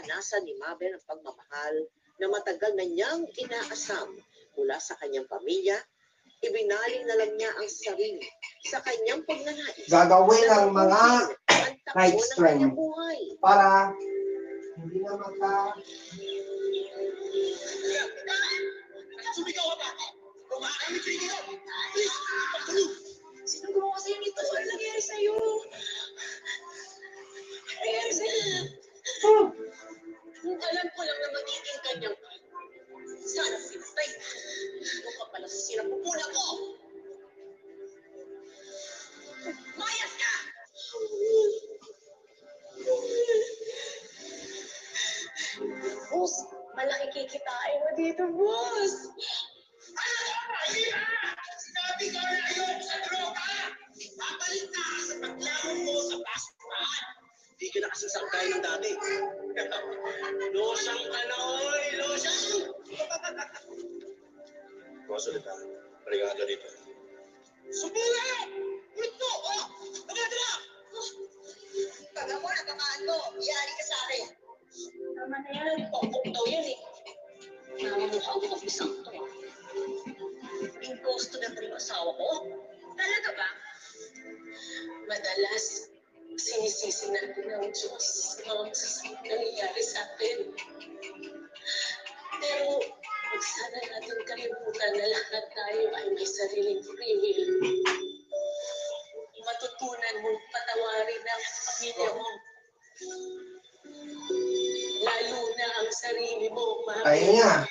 naranasan ni Mabel ang pagmamahal na matagal na niyang inaasam mula sa kanyang pamilya. Ibinaling na lang niya ang sarili sa kanyang pagnanais. Gagawin ang mga night stream para hindi na Sumigaw ka ba? Kumakamit rin ikaw! Please, pagtulog! Sino gumawa sa'yo nito? Ano nangyari sa'yo? Ano nangyari sa'yo? Alam ko lang na magiging kanyang ka. Sana sinatay. Ano ka pala sa sinapupuna ko? Mayas ka! Boss, malaki kikitain mo dito, boss! Sinabi ko na yun sa droga! Babalik na sa paglamon mo sa basurahan! Di ka na kasi sangkay ng dati. Losyang ka na, oy! Losyang! Boss, ulit na. Parigado dito. Subula! Ulit mo! Oh! Pagkado na! Taga mo, natamaan mo. Iyari ka sa akin. Tama na yan. Pokok daw yan eh. Namamukha ko mag-isang to. Yung gusto na rin asawa ko? Talaga ba? Madalas, sinisisi natin ng Diyos mga masasamang nangyayari sa atin. Pero, huwag sana natin kalimutan na lahat tayo ay may sariling free will. Matutunan mong patawarin ang pamilya mo. Lalo na ang sarili mo, Mami. Ayun nga.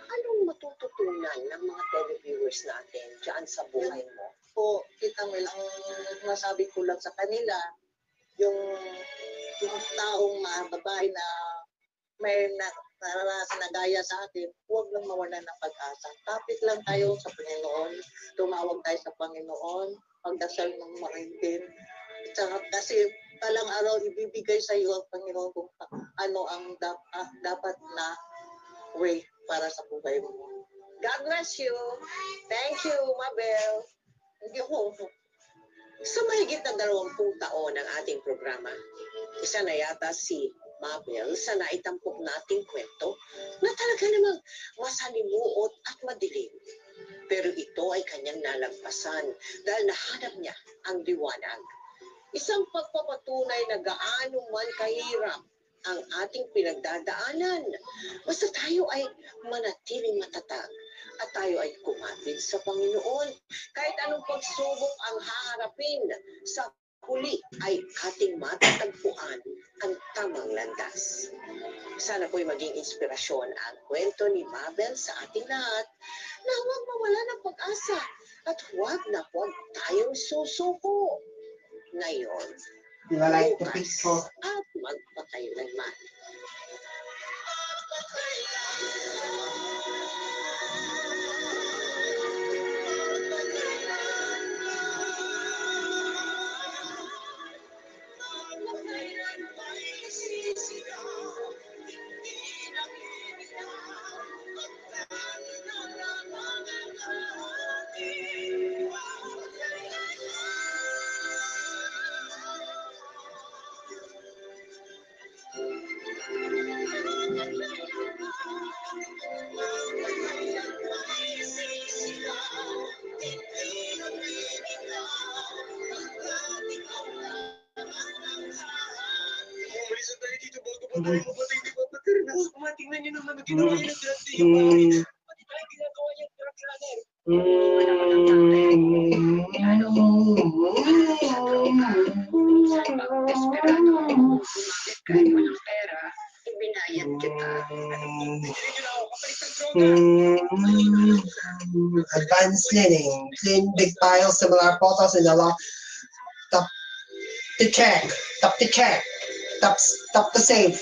Anong matututunan ng mga televiewers natin dyan sa buhay mo? Po, kita mo lang, masabi ko lang sa kanila, yung taong babae na may naranasan na gaya sa atin, huwag lang mawalan ng pag-asa. Kapit lang tayo sa Panginoon, tumawag tayo sa Panginoon, pagdasal ng marintin. Kasi talang araw ibibigay sa iyo ang Panginoon kung ano ang dapat na way para sa buhay mo. God bless you. Thank you, Mabel. Hindi ko. Sa mahigit na 20 taon ng ating programa, isa na yata si Mabel sa naitampok nating kwento na talaga namang masalimuot at madilim. Pero ito ay kanyang nalagpasan dahil nahanap niya ang liwanag. Isang pagpapatunay na gaano man kahirap ang ating pinagdadaanan. Basta tayo ay manatiling matatag at tayo ay kumapit sa Panginoon. Kahit anong pagsubok ang haharapin, sa huli ay ating matatagpuan ang tamang landas. Sana po'y maging inspirasyon ang kwento ni Mabel sa ating lahat na huwag mawala ng pag-asa at huwag na huwag tayong susuko. Ngayon, bukas at magpakailanman. Tingnan niyo naman ginawa niya ng drug dealer. Pati tayo ginagawa niya drug runner. Kahit walang pera, ibinayad kita. Advanced cleaning. Clean big piles, similar photos in the lock. Top the check. Top the check. Top the safe.